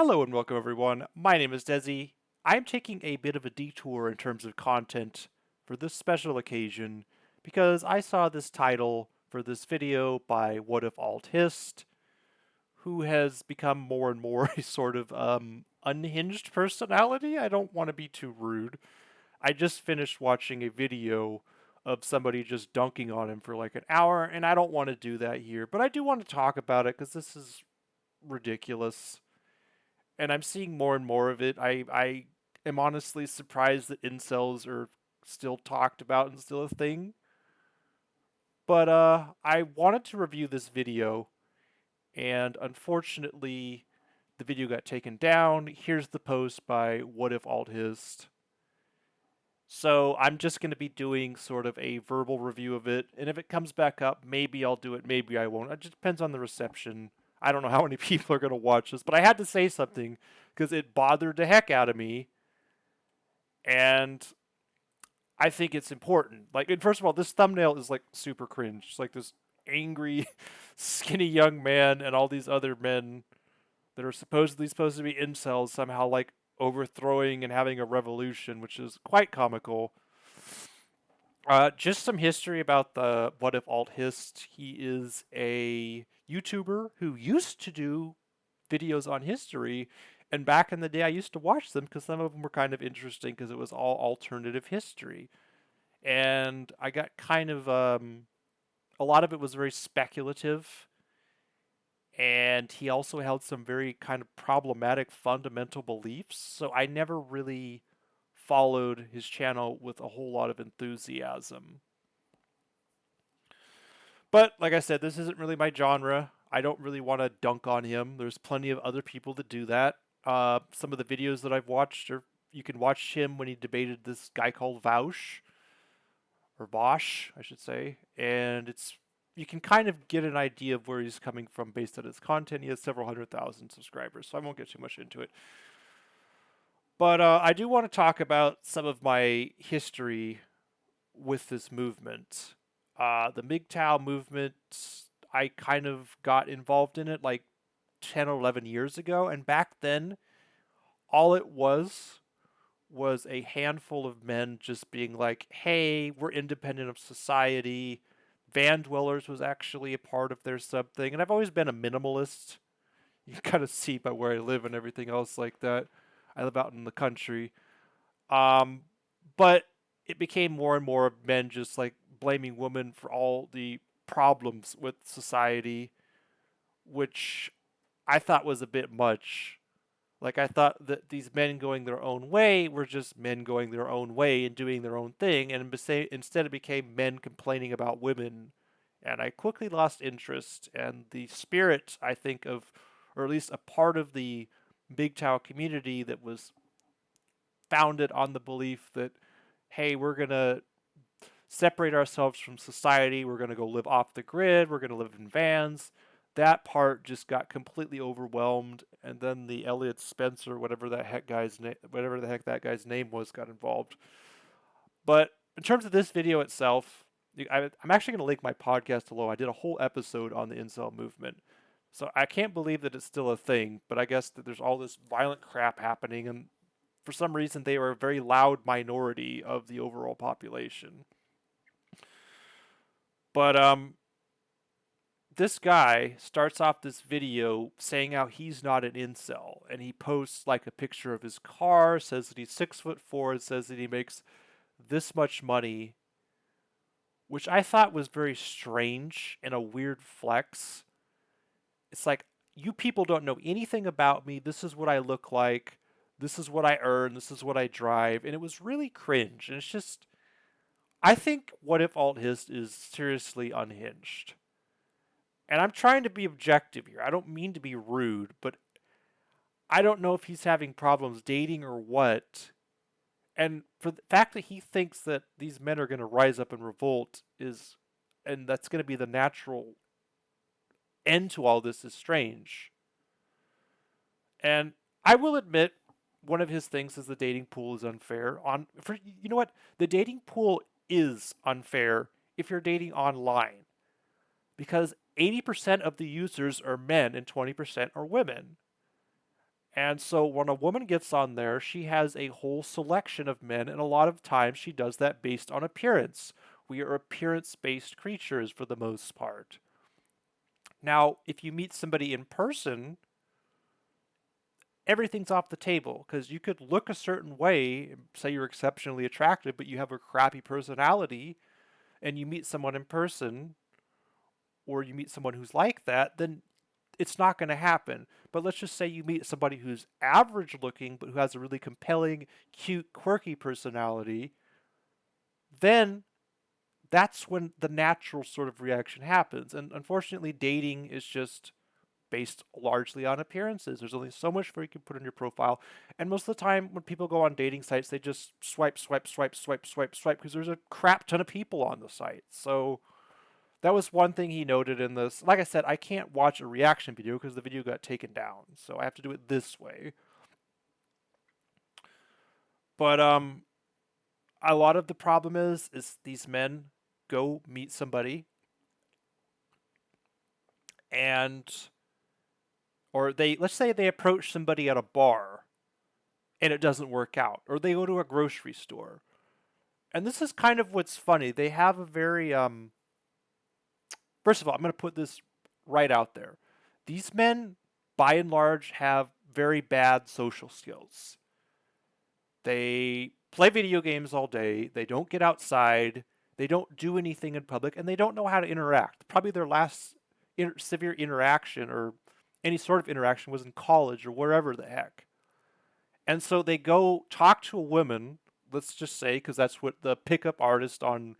Hello and welcome everyone. My name is Desi. I'm taking a bit of a detour in terms of content for this special occasion because I saw this title for this video by Whatifalthist, who has become more and more a sort of unhinged personality. I don't want to be too rude. I just finished watching a video of somebody just dunking on him for like an hour, and I don't want to do that here, but I do want to talk about it because this is ridiculous and I'm seeing more and more of it. I am honestly surprised that incels are still talked about and still a thing. But I wanted to review this video, and unfortunately, the video got taken down. Here's the post by Whatifalthist. So I'm just going to be doing sort of a verbal review of it, and if it comes back up, maybe I'll do it, maybe I won't. It just depends on the reception. I don't know how many people are going to watch this, but I had to say something because it bothered the heck out of me, and I think it's important. Like, and first of all, this thumbnail is like super cringe. It's like this angry, skinny young man and all these other men that are supposedly supposed to be incels somehow like overthrowing and having a revolution, which is quite comical. Just some history about the What If Alt Hist. He is a YouTuber who used to do videos on history, and back in the day, I used to watch them because some of them were kind of interesting because it was all alternative history, and I got kind of a lot of it was very speculative, and he also held some very kind of problematic fundamental beliefs. So I never really followed his channel with a whole lot of enthusiasm. But like I said, this isn't really my genre. I don't really want to dunk on him. There's plenty of other people that do that. Some of the videos that I've watched are you can watch him when he debated this guy called Vaush or Bosch, I should say, and it's you can kind of get an idea of where he's coming from based on his content. He has several 100,000 subscribers, so I won't get too much into it. But I do want to talk about some of my history with this movement. The MGTOW movement, I kind of got involved in it like 10 or 11 years ago, and back then, all it was a handful of men just being like, hey, we're independent of society. Van Dwellers was actually a part of their something. And I've always been a minimalist. You can kind of see by where I live and everything else like that. I live out in the country. Um, but it became more and more of men just like blaming women for all the problems with society, which I thought was a bit much. Like I thought that these men going their own way were just men going their own way and doing their own thing, and instead it became men complaining about women. And I quickly lost interest, and the spirit, I think, of, or at least a part of the Big Tower community that was founded on the belief that, hey, we're going to separate ourselves from society, we're going to go live off the grid, we're going to live in vans, that part just got completely overwhelmed, and then the Elliot Spencer, whatever the heck that guy's name was, got involved. But in terms of this video itself, I'm actually going to link my podcast below. I did a whole episode on the incel movement, so I can't believe that it's still a thing. But I guess that there's all this violent crap happening, and for some reason they are a very loud minority of the overall population. But this guy starts off this video saying how he's not an incel, and he posts like a picture of his car, says that he's 6'4", and says that he makes this much money, which I thought was very strange and a weird flex. It's like, you people don't know anything about me. This is what I look like. This is what I earn. This is what I drive. And it was really cringe. And it's just, I think What If Alt Hist is seriously unhinged. And I'm trying to be objective here. I don't mean to be rude, but I don't know if he's having problems dating or what. And for the fact that he thinks that these men are going to rise up and revolt and that's going to be the natural end to all this is strange. And I will admit, one of his things is the dating pool is unfair. You know what? The dating pool is unfair if you're dating online, because 80% of the users are men and 20% are women. And so when a woman gets on there, she has a whole selection of men, and a lot of times she does that based on appearance. We are appearance-based creatures for the most part. Now, if you meet somebody in person, everything's off the table because you could look a certain way, say you're exceptionally attractive, but you have a crappy personality, and you meet someone in person, or you meet someone who's like that, then it's not going to happen. But let's just say you meet somebody who's average looking, but who has a really compelling, cute, quirky personality, then that's when the natural sort of reaction happens. And unfortunately, dating is just based largely on appearances. There's only so much more you can put in your profile. And most of the time, when people go on dating sites, they just swipe, swipe, swipe, swipe, swipe, swipe, because there's a crap ton of people on the site. So that was one thing he noted in this. Like I said, I can't watch a reaction video because the video got taken down. So I have to do it this way. But a lot of the problem is these men go meet somebody and or they let's say they approach somebody at a bar and it doesn't work out, or they go to a grocery store. And this is kind of what's funny. They have a very first of all, I'm going to put this right out there. These men by and large have very bad social skills. They play video games all day, they don't get outside, they don't do anything in public, and they don't know how to interact. Probably their last severe interaction or any sort of interaction was in college or wherever the heck. And so they go talk to a woman, let's just say, because that's what the pickup artist on,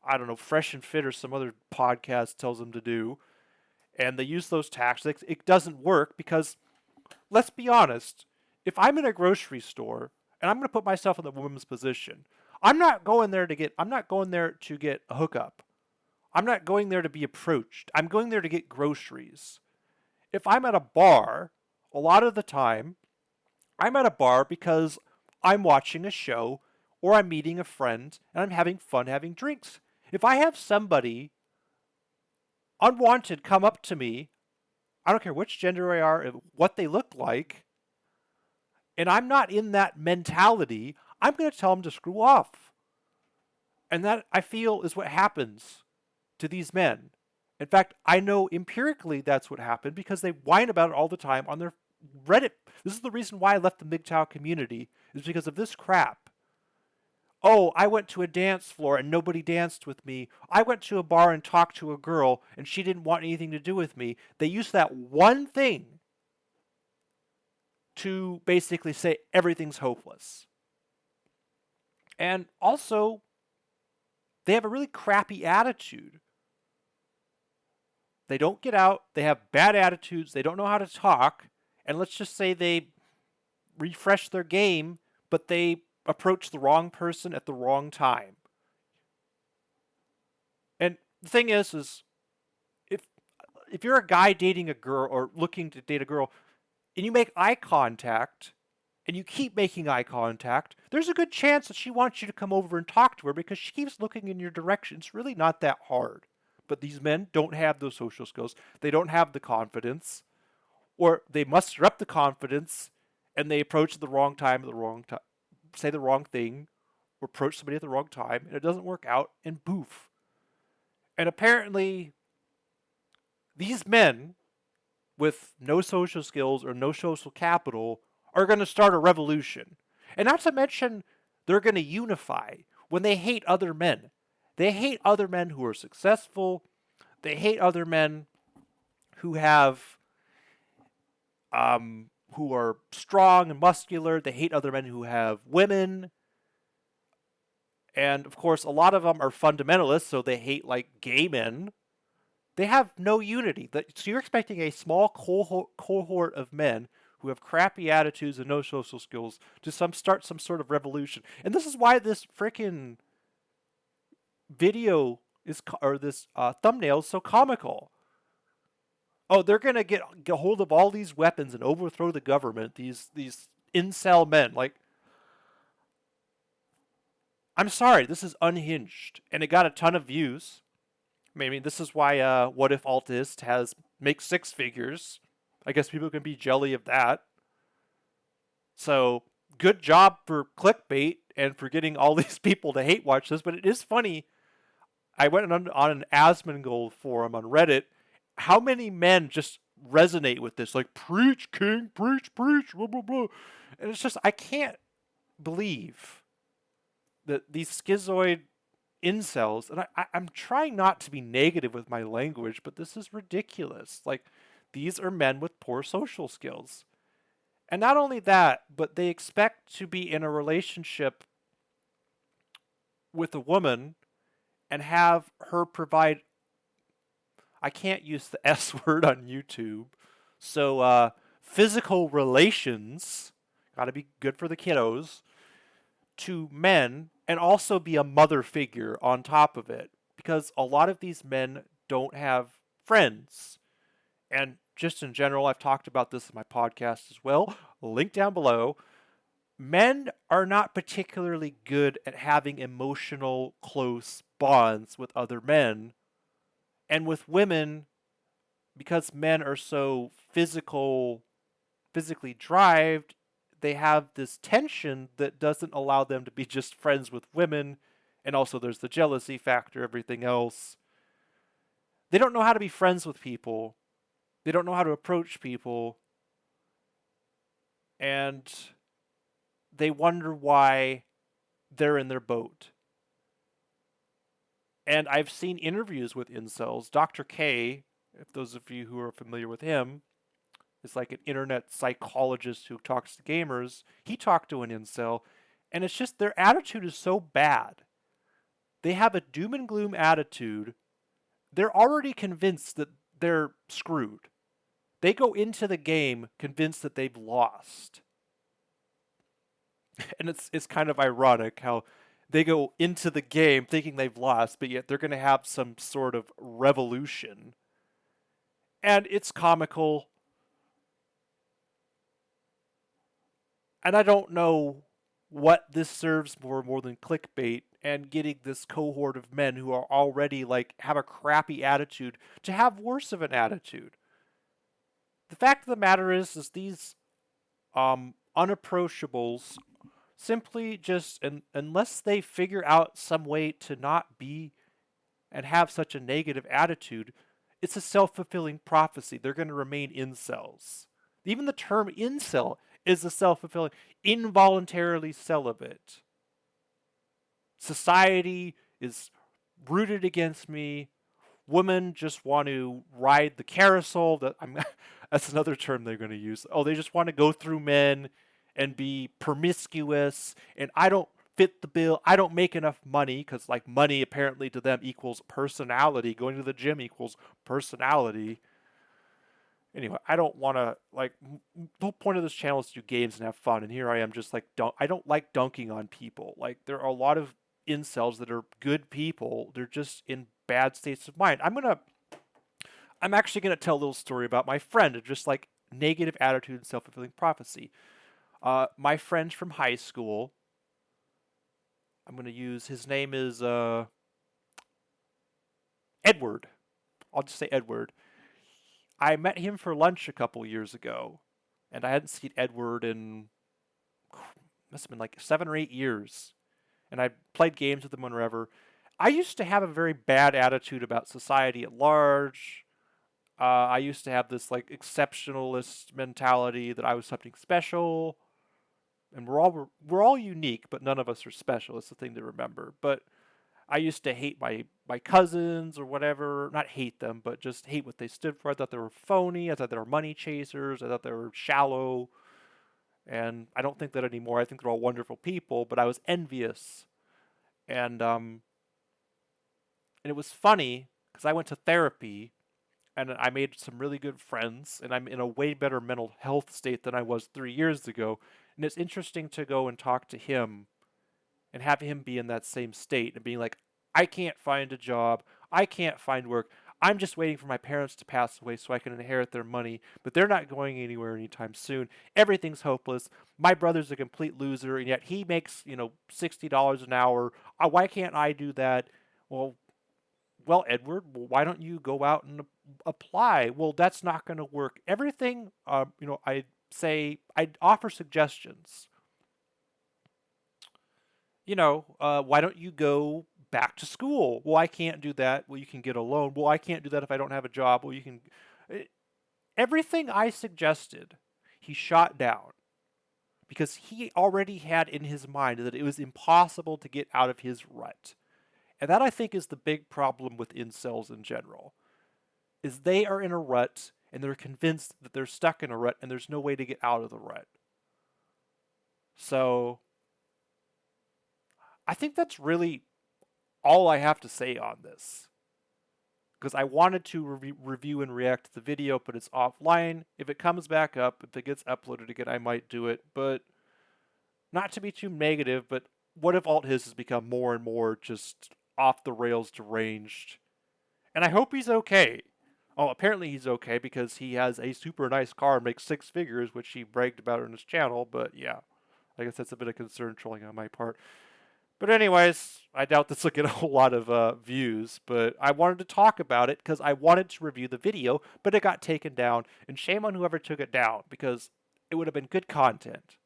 I don't know, Fresh and Fit or some other podcast tells them to do. And they use those tactics. It doesn't work because, let's be honest, if I'm in a grocery store and I'm going to put myself in the woman's position, I'm not going there to get a hookup. I'm not going there to be approached. I'm going there to get groceries. If I'm at a bar, a lot of the time, I'm at a bar because I'm watching a show or I'm meeting a friend and I'm having fun having drinks. If I have somebody unwanted come up to me, I don't care which gender they are, what they look like, and I'm not in that mentality, I'm going to tell them to screw off. And that, I feel, is what happens to these men. In fact, I know empirically that's what happened because they whine about it all the time on their Reddit. This is the reason why I left the MGTOW community, is because of this crap. Oh, I went to a dance floor and nobody danced with me. I went to a bar and talked to a girl and she didn't want anything to do with me. They use that one thing to basically say everything's hopeless. And also, they have a really crappy attitude. They don't get out, they have bad attitudes, they don't know how to talk, and let's just say they refresh their game, but they approach the wrong person at the wrong time. And the thing is if you're a guy dating a girl or looking to date a girl, and you make eye contact, and you keep making eye contact, there's a good chance that she wants you to come over and talk to her because she keeps looking in your direction. It's really not that hard. But these men don't have those social skills. They don't have the confidence, or they muster up the confidence and they approach at the wrong time, say the wrong thing, or approach somebody at the wrong time, and it doesn't work out, and poof. And apparently, these men with no social skills or no social capital are going to start a revolution. And not to mention, they're going to unify when they hate other men. They hate other men who are successful. They hate other men who have, who are strong and muscular. They hate other men who have women. And of course, a lot of them are fundamentalists, so they hate like gay men. They have no unity. So you're expecting a small cohort of men who have crappy attitudes and no social skills to start some sort of revolution. And this is why this freaking video or this thumbnail is so comical. Oh, they're gonna get hold of all these weapons and overthrow the government. These incel men. Like, I'm sorry, this is unhinged, and it got a ton of views. I mean, this is why Whatifalthist makes six figures. I guess people can be jelly of that. So good job for clickbait and for getting all these people to hate watch this. But it is funny. I went on an Asmongold forum on Reddit. How many men just resonate with this? Like, preach, king, preach, preach, blah, blah, blah. And it's just, I can't believe that these schizoid incels, and I'm trying not to be negative with my language, but this is ridiculous. Like, these are men with poor social skills. And not only that, but they expect to be in a relationship with a woman and have her provide, I can't use the S word on YouTube. So, physical relations, gotta be good for the kiddos, to men, and also be a mother figure on top of it. Because a lot of these men don't have friends. And just in general, I've talked about this in my podcast as well. Link down below. Men are not particularly good at having emotional, close bonds with other men. And with women, because men are so physically drived, they have this tension that doesn't allow them to be just friends with women. And also there's the jealousy factor, everything else. They don't know how to be friends with people. They don't know how to approach people. And they wonder why they're in their boat. And I've seen interviews with incels. Dr. K, if those of you who are familiar with him, is like an internet psychologist who talks to gamers. He talked to an incel, and it's just their attitude is so bad. They have a doom and gloom attitude. They're already convinced that they're screwed. They go into the game convinced that they've lost. And it's kind of ironic how they go into the game thinking they've lost, but yet they're going to have some sort of revolution. And it's comical. And I don't know what this serves more than clickbait and getting this cohort of men who are already like have a crappy attitude to have worse of an attitude. The fact of the matter is these unapproachables simply just, unless they figure out some way to not be and have such a negative attitude, it's a self-fulfilling prophecy. They're going to remain incels. Even the term incel is a self-fulfilling, involuntarily celibate. Society is rooted against me. Women just want to ride the carousel. That's another term they're going to use. Oh, they just want to go through men and be promiscuous, and I don't fit the bill. I don't make enough money, because like money apparently to them equals personality. Going to the gym equals personality. Anyway, I don't want to like. The whole point of this channel is to do games and have fun, and here I am just like I don't like dunking on people. Like there are a lot of incels that are good people. They're just in bad states of mind. I'm actually gonna tell a little story about my friend, and just like negative attitude and self-fulfilling prophecy. My friend from high school. I'm gonna use his name is Edward. I'll just say Edward. I met him for lunch a couple years ago, and I hadn't seen Edward in must have been like 7 or 8 years. And I played games with him whenever. I used to have a very bad attitude about society at large. I used to have this like exceptionalist mentality that I was something special, and we're all unique, but none of us are special. It's the thing to remember. But I used to hate my cousins or whatever. Not hate them, but just hate what they stood for. I thought they were phony. I thought they were money chasers. I thought they were shallow. And I don't think that anymore. I think they're all wonderful people, but I was envious. And it was funny because I went to therapy and I made some really good friends, and I'm in a way better mental health state than I was 3 years ago. And it's interesting to go and talk to him and have him be in that same state and being like, I can't find a job. I can't find work. I'm just waiting for my parents to pass away so I can inherit their money, but they're not going anywhere anytime soon. Everything's hopeless. My brother's a complete loser, and yet he makes, $60 an hour. Why can't I do that? Well, Edward, why don't you go out and apply? Well, that's not going to work. Everything, say, I'd offer suggestions. Why don't you go back to school? Well, I can't do that. Well, you can get a loan. Well, I can't do that if I don't have a job. Well, you can. Everything I suggested, he shot down because he already had in his mind that it was impossible to get out of his rut. And that, I think, is the big problem with incels in general, is they are in a rut and they're convinced that they're stuck in a rut and there's no way to get out of the rut. So I think that's really all I have to say on this. Because I wanted to review and react to the video, but it's offline. If it comes back up, if it gets uploaded again, I might do it. But not to be too negative, but what if Alt-His has become more and more just off the rails deranged? And I hope he's okay. Oh, apparently he's okay because he has a super nice car and makes 6 figures, which he bragged about on his channel. But yeah, I guess that's a bit of concern trolling on my part. But anyways, I doubt this will get a whole lot of views, but I wanted to talk about it because I wanted to review the video, but it got taken down, and shame on whoever took it down because it would have been good content.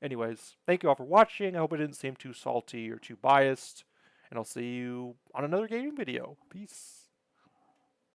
Anyways, thank you all for watching. I hope it didn't seem too salty or too biased, and I'll see you on another gaming video. Peace.